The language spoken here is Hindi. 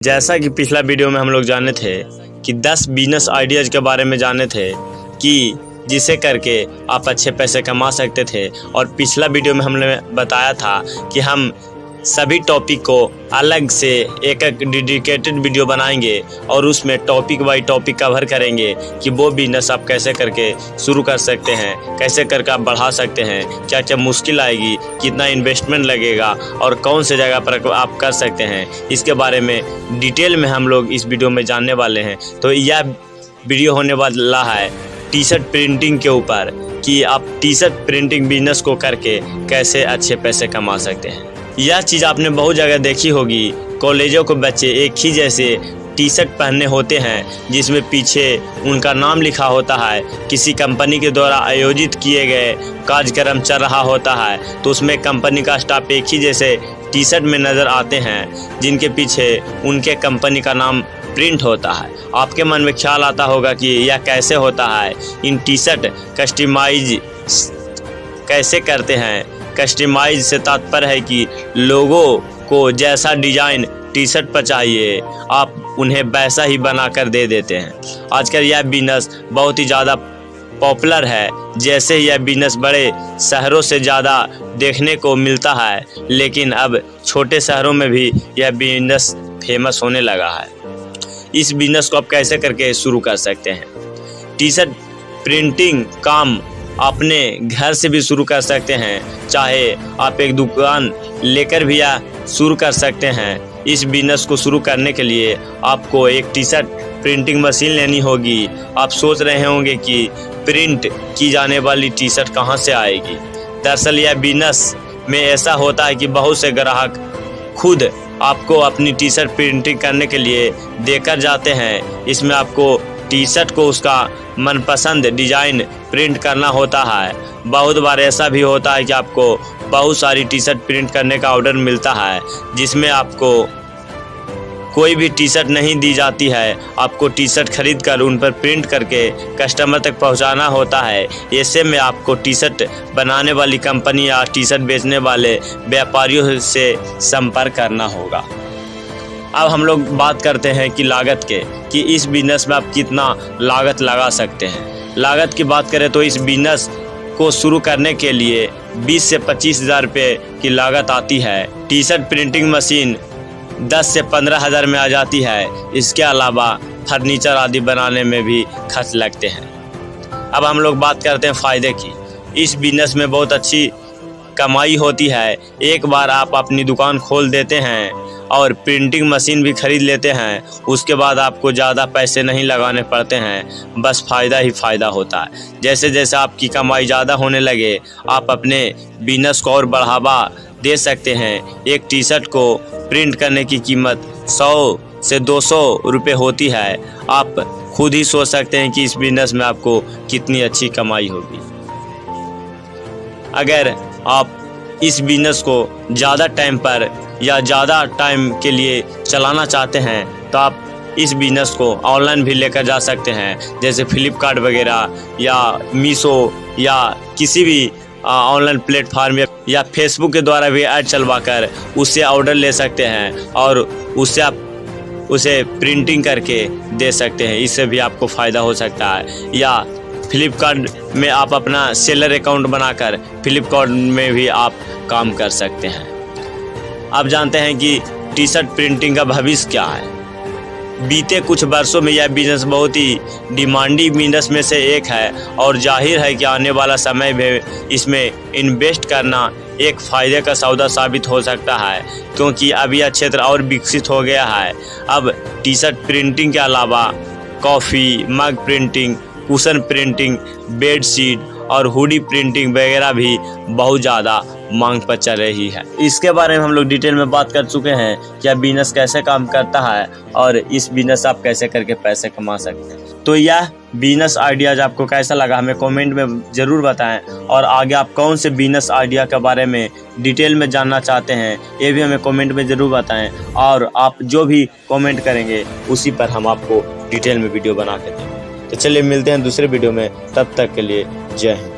जैसा कि पिछला वीडियो में हम लोग जाने थे कि 10 बिजनेस आइडियाज़ के बारे में जाने थे कि जिसे करके आप अच्छे पैसे कमा सकते थे। और पिछला वीडियो में हमने बताया था कि हम सभी टॉपिक को अलग से एक डेडिकेटेड वीडियो बनाएंगे और उसमें टॉपिक बाय टॉपिक कवर करेंगे कि वो बिजनेस आप कैसे करके शुरू कर सकते हैं, कैसे करके आप बढ़ा सकते हैं, क्या क्या मुश्किल आएगी, कितना इन्वेस्टमेंट लगेगा और कौन से जगह पर आप कर सकते हैं। इसके बारे में डिटेल में हम लोग इस वीडियो में जानने वाले हैं। तो यह वीडियो होने वाला है टी शर्ट प्रिंटिंग के ऊपर कि आप टी शर्ट प्रिंटिंग बिजनेस को करके कैसे अच्छे पैसे कमा सकते हैं। यह चीज़ आपने बहुत जगह देखी होगी, कॉलेजों के बच्चे एक ही जैसे टी शर्ट पहने होते हैं जिसमें पीछे उनका नाम लिखा होता है, किसी कंपनी के द्वारा आयोजित किए गए कार्यक्रम चल रहा होता है तो उसमें कंपनी का स्टाफ एक ही जैसे टी शर्ट में नज़र आते हैं जिनके पीछे उनके कंपनी का नाम प्रिंट होता है। आपके मन में ख्याल आता होगा कि यह कैसे होता है, इन टी शर्ट कस्टमाइज कैसे करते हैं। कस्टमाइज से तात्पर्य है कि लोगों को जैसा डिज़ाइन टी शर्ट पर चाहिए आप उन्हें वैसा ही बना कर दे देते हैं। आजकल यह बिजनेस बहुत ही ज़्यादा पॉपुलर है। जैसे यह बिजनेस बड़े शहरों से ज़्यादा देखने को मिलता है, लेकिन अब छोटे शहरों में भी यह बिजनेस फेमस होने लगा है। इस बिजनेस को आप कैसे करके शुरू कर सकते हैं। टी शर्ट प्रिंटिंग काम अपने घर से भी शुरू कर सकते हैं, चाहे आप एक दुकान लेकर भी शुरू कर सकते हैं। इस बिजनेस को शुरू करने के लिए आपको एक टी शर्ट प्रिंटिंग मशीन लेनी होगी। आप सोच रहे होंगे कि प्रिंट की जाने वाली टी शर्ट कहाँ से आएगी। दरअसल यह बिजनेस में ऐसा होता है कि बहुत से ग्राहक खुद आपको अपनी टी शर्ट प्रिंटिंग करने के लिए देकर जाते हैं। इसमें आपको टी शर्ट को उसका मनपसंद डिज़ाइन प्रिंट करना होता है। बहुत बार ऐसा भी होता है कि आपको बहुत सारी टी शर्ट प्रिंट करने का ऑर्डर मिलता है जिसमें आपको कोई भी टी शर्ट नहीं दी जाती है। आपको टी शर्ट खरीद कर उन पर प्रिंट करके कस्टमर तक पहुंचाना होता है। ऐसे में आपको टी शर्ट बनाने वाली कंपनी या टी शर्ट बेचने वाले व्यापारियों से संपर्क करना होगा। अब हम लोग बात करते हैं कि लागत के कि इस बिजनेस में आप कितना लागत लगा सकते हैं। लागत की बात करें तो इस बिजनेस को शुरू करने के लिए 20 से 25 हज़ार रुपये की लागत आती है। टी शर्ट प्रिंटिंग मशीन 10 से 15 हज़ार में आ जाती है। इसके अलावा फर्नीचर आदि बनाने में भी खर्च लगते हैं। अब हम लोग बात करते हैं फ़ायदे की। इस बिजनेस में बहुत अच्छी कमाई होती है। एक बार आप अपनी दुकान खोल देते हैं और प्रिंटिंग मशीन भी खरीद लेते हैं, उसके बाद आपको ज़्यादा पैसे नहीं लगाने पड़ते हैं, बस फ़ायदा ही फ़ायदा होता है। जैसे जैसे आपकी कमाई ज़्यादा होने लगे आप अपने बिजनेस को और बढ़ावा दे सकते हैं। एक टी शर्ट को प्रिंट करने की कीमत 100 से 200 रुपये होती है। आप खुद ही सोच सकते हैं कि इस बिजनेस में आपको कितनी अच्छी कमाई होगी। अगर आप इस बिजनेस को ज़्यादा टाइम पर या ज़्यादा टाइम के लिए चलाना चाहते हैं तो आप इस बिजनेस को ऑनलाइन भी लेकर जा सकते हैं, जैसे फ्लिपकार्ट वगैरह या मीशो या किसी भी ऑनलाइन प्लेटफार्म या फेसबुक के द्वारा भी ऐड चलवा कर उससे ऑर्डर ले सकते हैं और उससे आप उसे प्रिंटिंग करके दे सकते हैं। इससे भी आपको फ़ायदा हो सकता है। या फ्लिपकार्ट में आप अपना सेलर अकाउंट बनाकर फ्लिपकार्ट में भी आप काम कर सकते हैं। आप जानते हैं कि टी शर्ट प्रिंटिंग का भविष्य क्या है। बीते कुछ वर्षों में यह बिजनेस बहुत ही डिमांडिंग बिजनेस में से एक है और जाहिर है कि आने वाला समय में इसमें इन्वेस्ट करना एक फ़ायदे का सौदा साबित हो सकता है, क्योंकि अब यह क्षेत्र और विकसित हो गया है। अब टी शर्ट प्रिंटिंग के अलावा coffee mug printing, cushion printing, bedsheet और हुडी प्रिंटिंग वगैरह भी बहुत ज़्यादा मांग पर चल रही है। इसके बारे में हम लोग डिटेल में बात कर चुके हैं कि यह बिजनेस कैसे काम करता है और इस बिजनेस आप कैसे करके पैसे कमा सकते हैं। तो यह बिजनेस आइडियाज़ आपको कैसा लगा हमें कमेंट में ज़रूर बताएं और आगे आप कौन से बिजनेस आइडिया के बारे में डिटेल में जानना चाहते हैं ये भी हमें कमेंट में ज़रूर बताएं और आप जो भी कमेंट करेंगे उसी पर हम आपको डिटेल में वीडियो बना के देंगे। तो चलिए मिलते हैं दूसरे वीडियो में, तब तक के लिए जय हिंद।